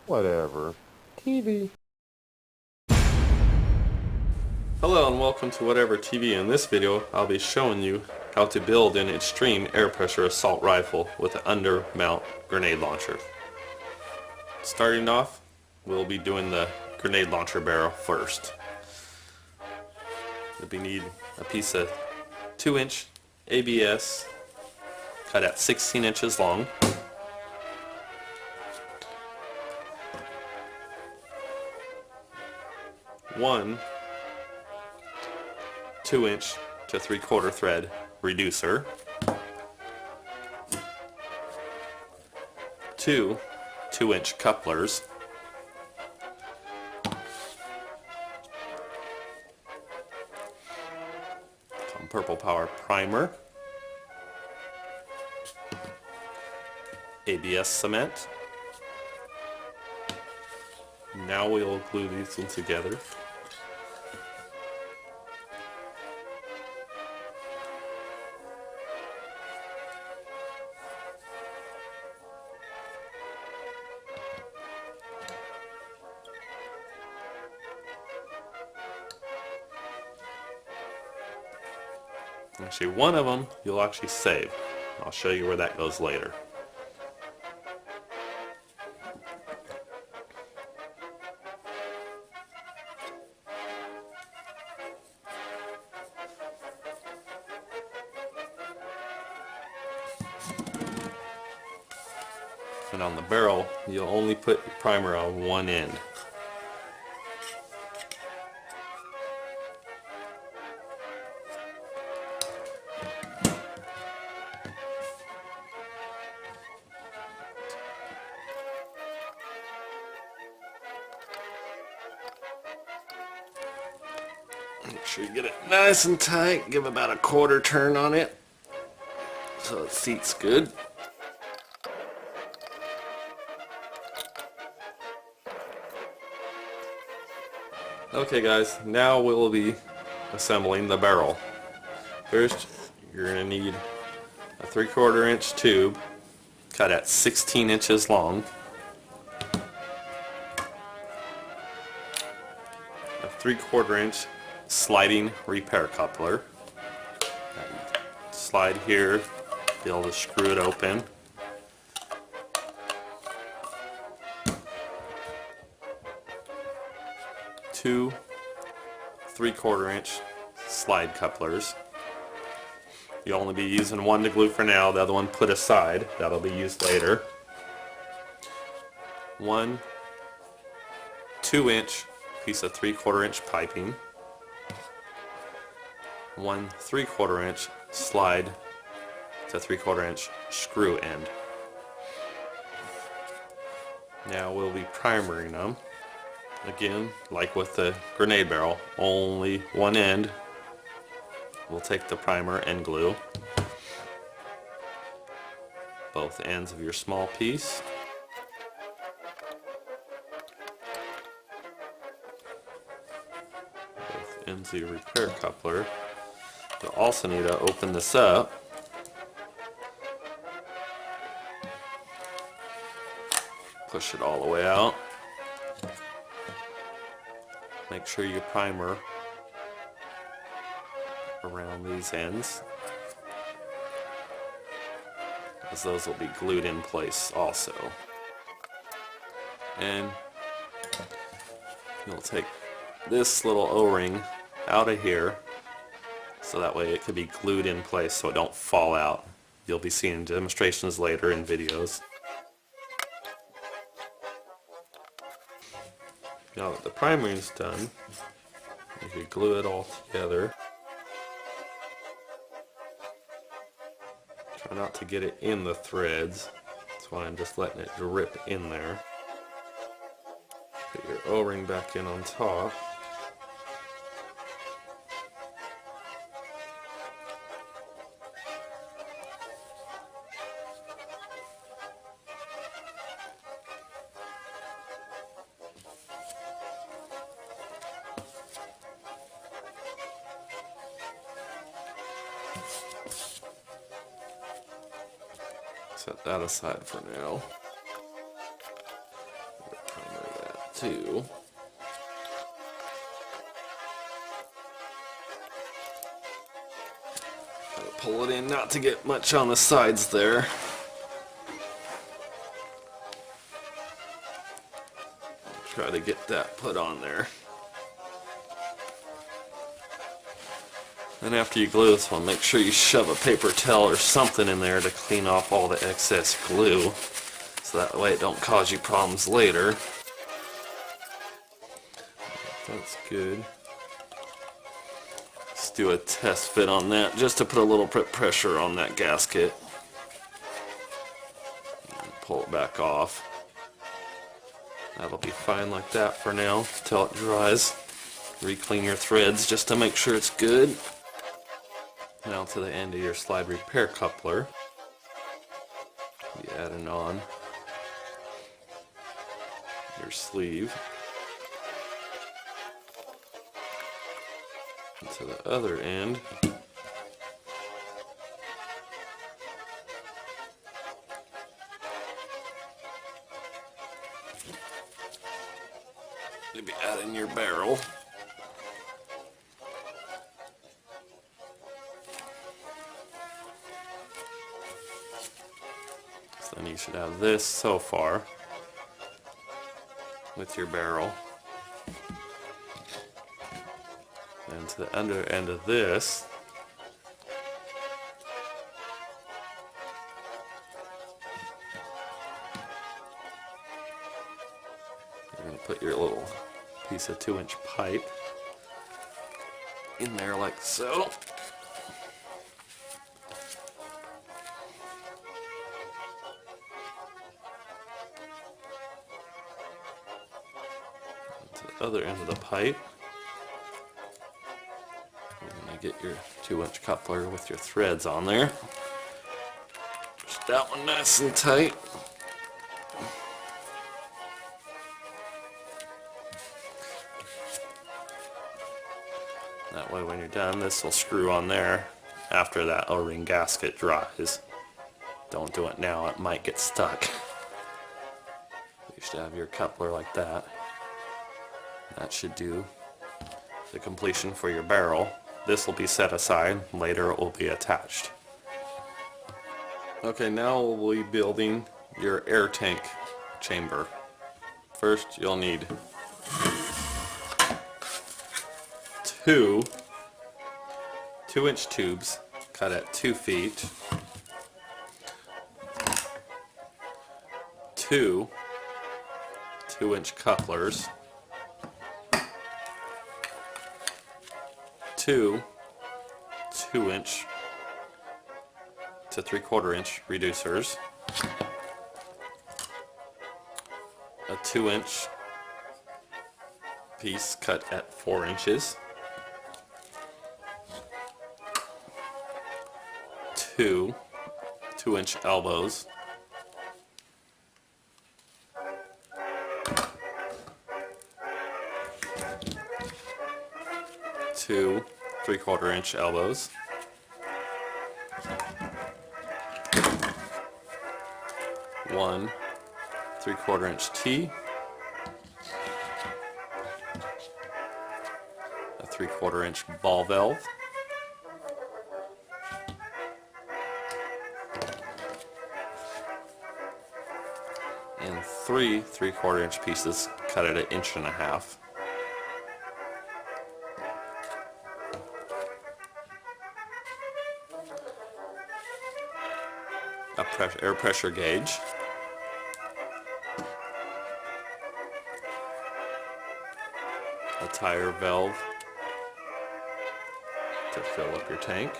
Whatever. TV. Hello and welcome to Whatever TV. In this video, I'll be showing you how to build an extreme air pressure assault rifle with an undermount grenade launcher. Starting off, we'll be doing the grenade launcher barrel first. We need a piece of 2-inch ABS cut at 16 inches long. One 2-inch to 3/4 thread reducer. Two 2-inch couplers. Some purple power primer. ABS cement. Now we'll glue these in together. Actually, one of them you'll actually save. I'll show you where that goes later. And on the barrel, you'll only put your primer on one end. Make sure you get it nice and tight. Give about a 1/4 turn on it so it seats good. Okay guys, now we'll be assembling the barrel. First, you're going to need a 3/4 inch tube cut at 16 inches long, a 3/4 inch sliding repair coupler. Slide here, be able to screw it open. Two 3/4 inch slide couplers. You'll only be using one to glue for now, the other one put aside. That'll be used later. One 2-inch piece of 3/4 inch piping. One 3/4 inch slide to 3/4 inch screw end. Now we'll be primering them. Again, like with the grenade barrel, only one end. We'll take the primer and glue both ends of your small piece. Both ends of your repair coupler. You'll also need to open this up. Push it all the way out. Make sure you primer around these ends, as those will be glued in place also. And you'll take this little O-ring out of here so that way it could be glued in place so it don't fall out. You'll be seeing demonstrations later in videos. Now that the primering is done, you can glue it all together. Try not to get it in the threads. That's why I'm just letting it drip in there. Put your O-ring back in on top. Set that aside for now. 2. Gotta pull it in not to get much on the sides there. Try to get that put on there. And after you glue this one, make sure you shove a paper towel or something in there to clean off all the excess glue, so that way it don't cause you problems later. That's good. Let's do a test fit on that just to put a little bit pressure on that gasket. Pull it back off. That'll be fine like that for now until it dries. Re-clean your threads just to make sure it's good. Now to the end of your slide repair coupler. You adding on your sleeve. And to the other end, you'll be adding your barrel. So then you should have this so far with your barrel. And to the under end of this, you're going to put your little piece of 2-inch pipe in there like so. And to the other end of the pipe, you're going to get your 2-inch coupler with your threads on there. Push that one nice and tight. That way when you're done, this will screw on there after that O-ring gasket dries. Don't do it now, it might get stuck. You should have your coupler like that. That should do the completion for your barrel. This will be set aside, later it will be attached. Okay, now we'll be building your air tank chamber. First you'll need 2 2-inch tubes cut at 2 feet, 2 2-inch couplers, 2 2-inch to 3/4-inch reducers, a 2-inch piece cut at 4 inches, 2 2-inch elbows, 2 3/4-inch elbows, 1 3/4-inch T, a 3/4-inch ball valve, and 3 3/4-inch pieces cut at 1.5 inches. A air pressure gauge, a tire valve to fill up your tank,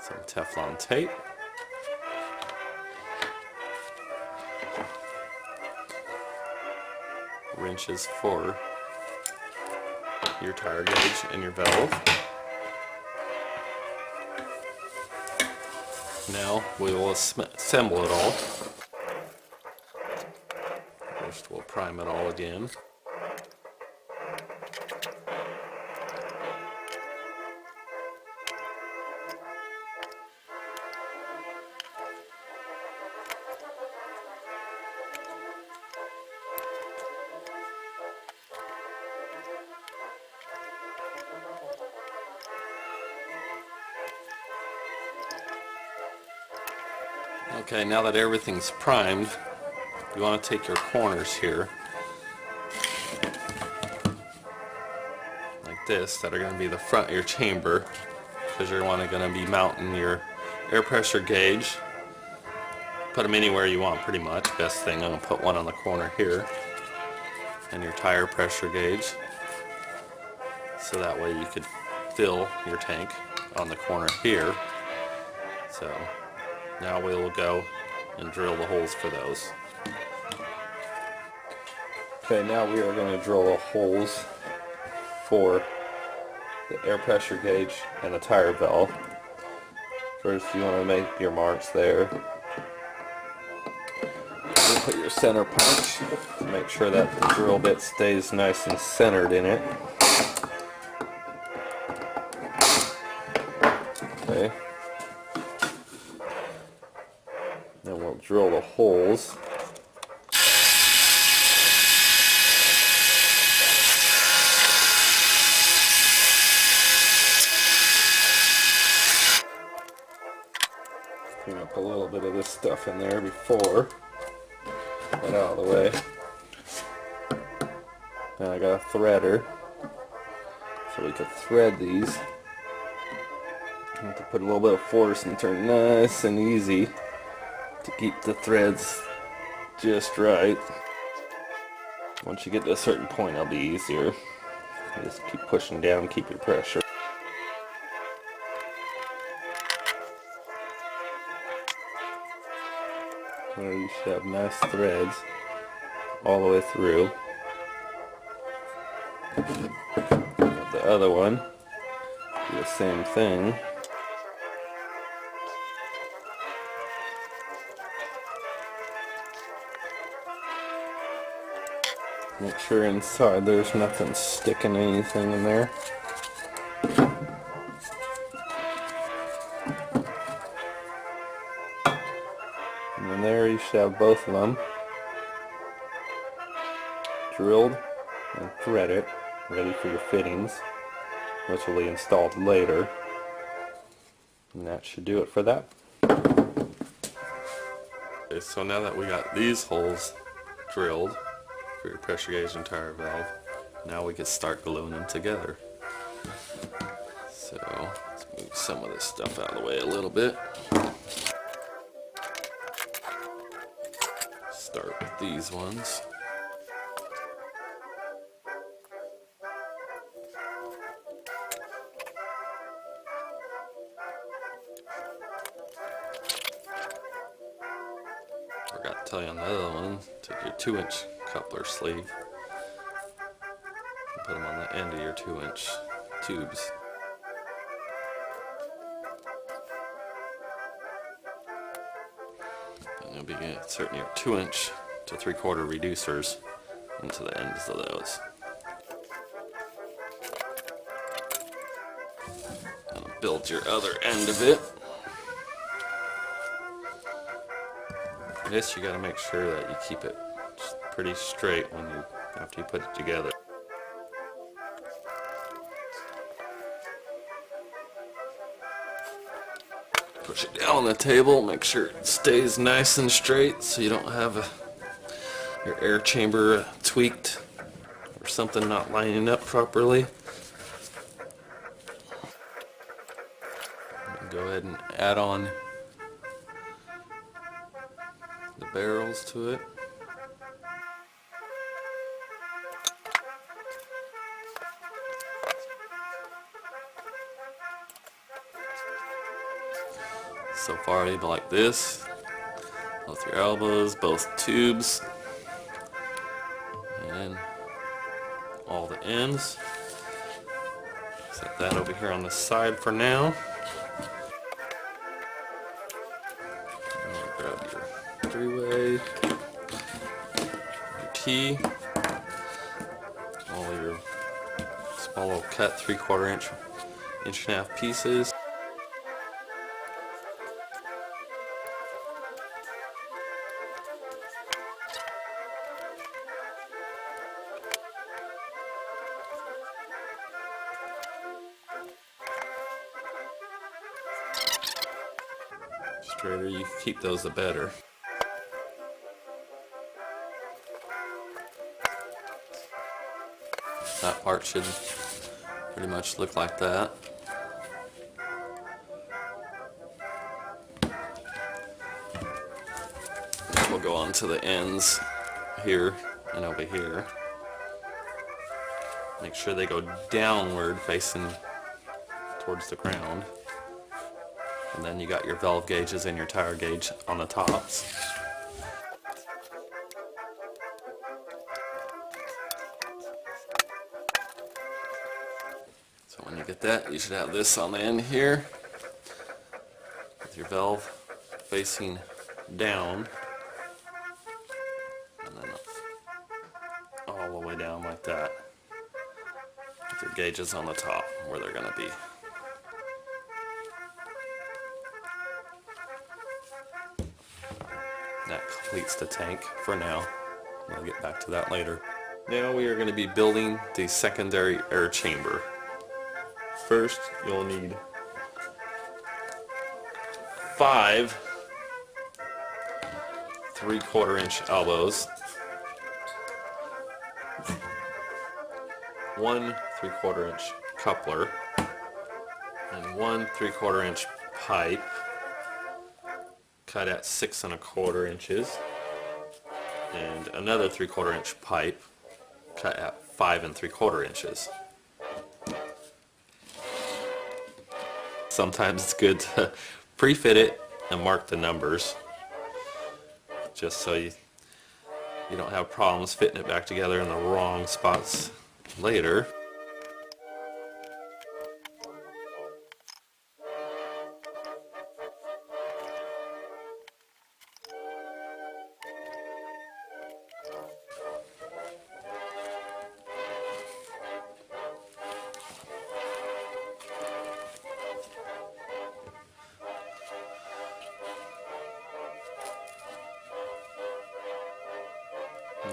some Teflon tape, wrenches for your tire gauge and your valve. Now we will assemble it all. First we'll prime it all again. Okay, now that everything's primed, you want to take your corners here, like this, that are going to be the front of your chamber, because you're going to be mounting your air pressure gauge. Put them anywhere you want, pretty much. Best thing, I'm going to put one on the corner here, and your tire pressure gauge, so that way you could fill your tank on the corner here. So now we will go and drill the holes for those. Okay, now we are going to drill the holes for the air pressure gauge and the tire valve. First, you want to make your marks there. You put your center punch to make sure that the drill bit stays nice and centered in it. Okay. Then we'll drill the holes. Clean up a little bit of this stuff in there before. Get out of the way. Now I got a threader, so we could thread these. I have to put a little bit of force and turn nice and easy to keep the threads just right. Once you get to a certain point, it'll be easier. You just keep pushing down, keep your pressure. So you should have nice threads all the way through. Got the other one, do the same thing. Make sure inside there's nothing sticking anything in there. And then there you should have both of them drilled and threaded, ready for your fittings, which will be installed later. And that should do it for that. Okay, so now that we got these holes drilled for your pressure gauge and tire valve, now we can start gluing them together. So let's move some of this stuff out of the way a little bit. Start with these ones. Forgot to tell you on the other one, take your 2-inch coupler sleeve and put them on the end of your 2-inch tubes. And you'll be inserting your 2-inch to 3/4 reducers into the ends of those. And build your other end of it. This you got to make sure that you keep it pretty straight after you put it together. Push it down on the table, make sure it stays nice and straight so you don't have your air chamber tweaked or something not lining up properly. Go ahead and add on the barrels to it. So far, leave it like this, both your elbows, both tubes, and all the ends. Set that over here on the side for now. Grab your 3-way, your T, all your small little cut 3/4 inch, 1.5 pieces. straighter you keep those, the better. That part should pretty much look like that. We'll go on to the ends here and over here. Make sure they go downward facing towards the ground. And then you got your valve gauges and your tire gauge on the tops. So when you get that, you should have this on the end here with your valve facing down. And then all the way down like that. With your gauges on the top where they're going to be. That completes the tank for now. We'll get back to that later. Now we are going to be building the secondary air chamber. First, you'll need 5 3/4-inch elbows, 1 3/4-inch coupler, and 1 3/4-inch pipe cut at 6 1/4 inches, and another 3/4-inch pipe cut at 5 3/4 inches. Sometimes it's good to pre-fit it and mark the numbers, just so you don't have problems fitting it back together in the wrong spots later.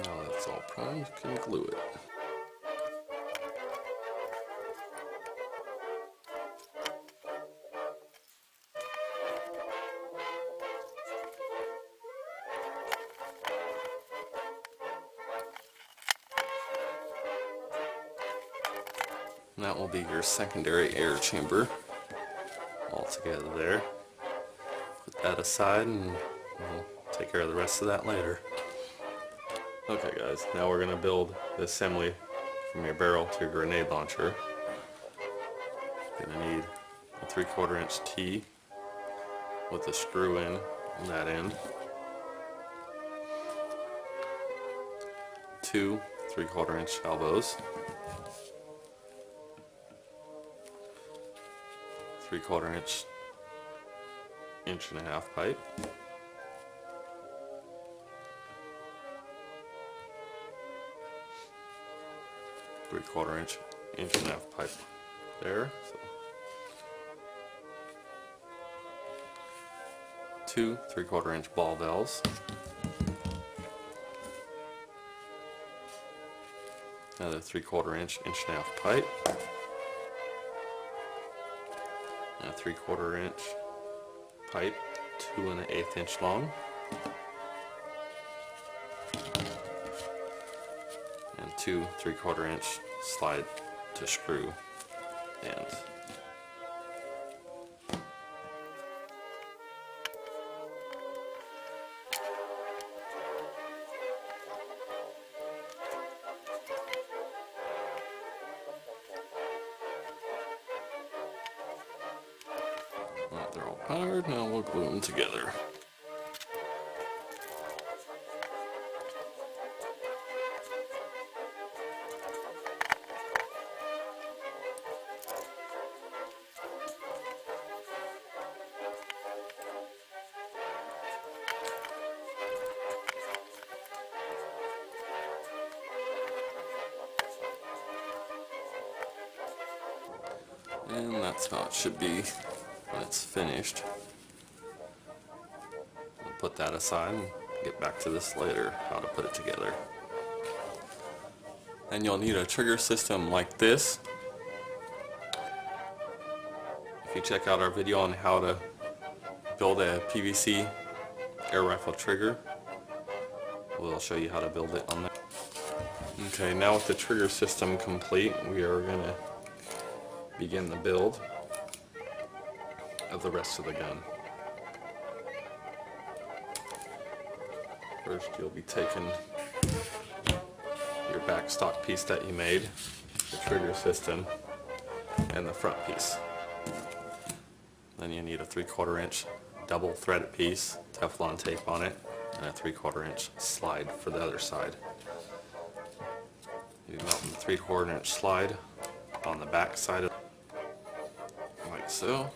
Now that's all primed, you can glue it. And that will be your secondary air chamber all together there. Put that aside and we'll take care of the rest of that later. Okay guys, now we're going to build the assembly from your barrel to your grenade launcher. You're going to need a 3/4-inch T with a screw in on that end. 2 3/4-inch elbows. 3/4-inch 1.5-inch pipe. 3/4-inch 1.5-inch pipe there. So 2 3/4-inch ball valves. Another 3/4-inch 1.5-inch pipe. And a 3/4-inch pipe, 2 1/8-inch long. And 2 3/4-inch slide to screw ends. Alright, they're all powered, now we'll glue them together. And that's how it should be when it's finished. We'll put that aside and get back to this later, how to put it together. And you'll need a trigger system like this. If you check out our video on how to build a PVC Air Rifle trigger. We'll show you how to build it on there. Okay, now with the trigger system complete, we are going to begin the build of the rest of the gun. First, you'll be taking your back stock piece that you made, the trigger system, and the front piece. Then you need a 3/4 inch double threaded piece, Teflon tape on it, and a 3/4 inch slide for the other side. You mount the 3/4 inch slide on the back side of like so.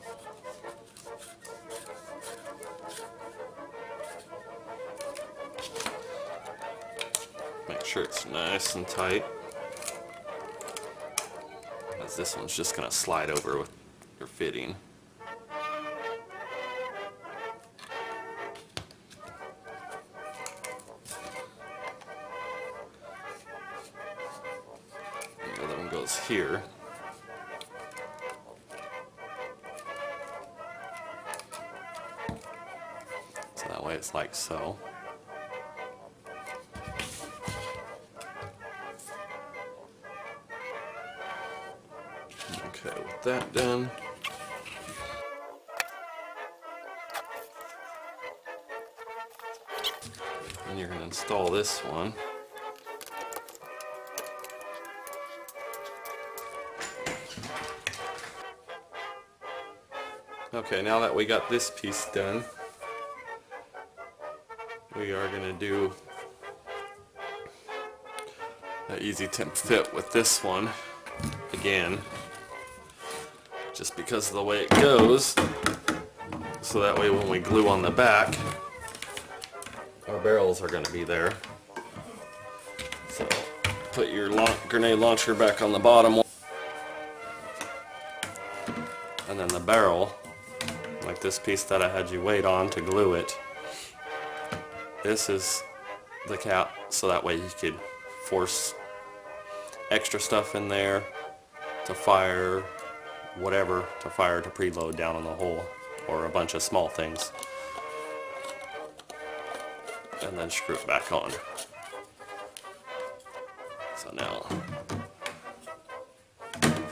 Make sure it's nice and tight, as this one's just going to slide over with your fitting. The other one goes here. So that way it's like so. Okay, with that done, and you're going to install this one. Okay, now that we got this piece done, we are going to do an easy temp fit with this one again, just because of the way it goes, so that way when we glue on the back, our barrels are going to be there. So put your grenade launcher back on the bottom, and then the barrel, like this piece that I had you wait on to glue it, this is the cap, so that way you could force extra stuff in there to fire, whatever to fire to preload down in the hole, or a bunch of small things, and then screw it back on. So now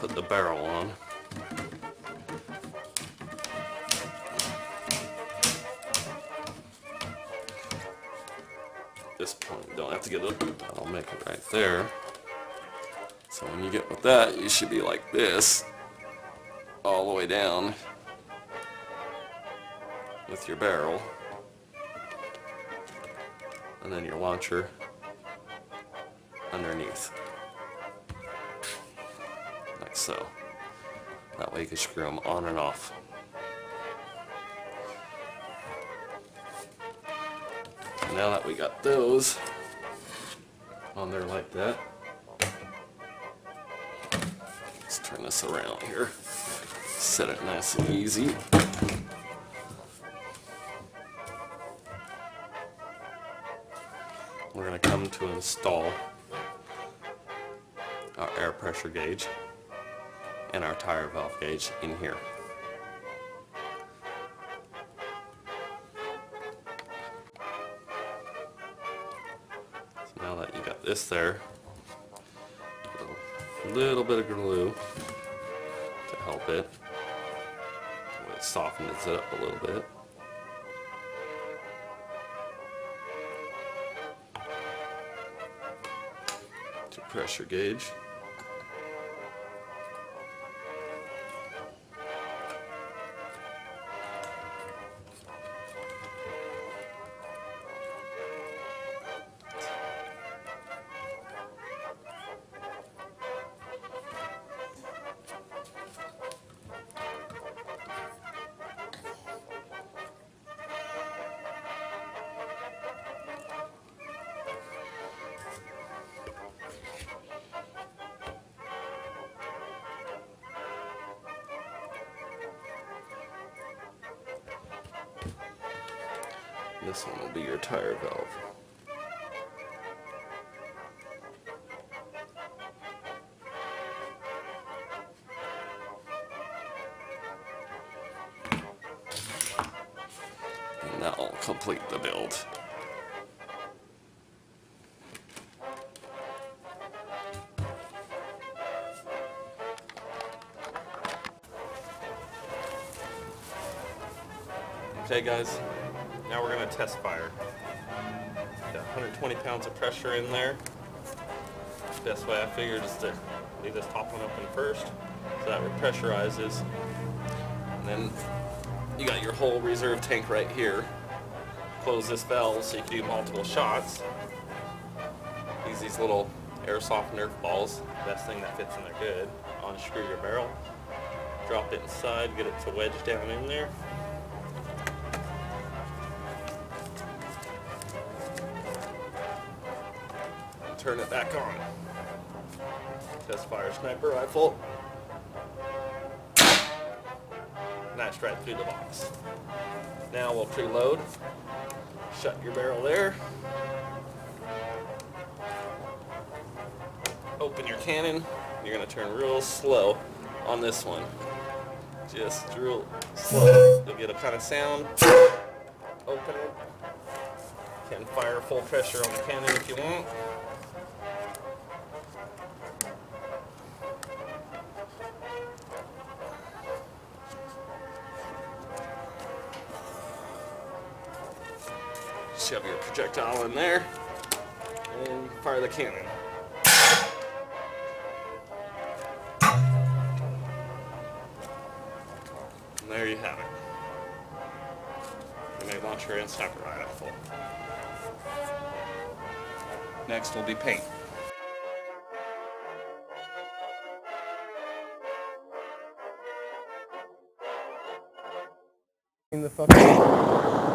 put the barrel on. At this point, you don't have to get it, that'll make it right there. So when you get with that, you should be like this, all the way down with your barrel, and then your launcher underneath, like so. That way you can screw them on and off. And now that we got those on there like that, let's turn this around here. Set it nice and easy. We're going to come to install our air pressure gauge and our tire valve gauge in here. So now that you got this there, a little bit of glue to help it. It softens it up a little bit. To pressure gauge. This one will be your tire valve. complete the build. Okay guys, now we're going to test fire. Got 120 pounds of pressure in there. Best way I figured is to leave this top one open first, so that repressurizes. And then you got your whole reserve tank right here. Close this valve so you can do multiple shots. Use these little airsoft Nerf balls, best thing that fits in there good. Unscrew your barrel, drop it inside, get it to wedge down in there. Turn it back on. Test fire sniper rifle. Nice right through the box. Now we'll preload. Shut your barrel there. Open your cannon. You're going to turn real slow on this one. Just real slow. You'll get a kind of sound. Open it. You can fire full pressure on the cannon if you want. Shove your projectile in there and fire the cannon. And there you have it. Grenade launcher and sniper rifle. Next will be paint. In the fucking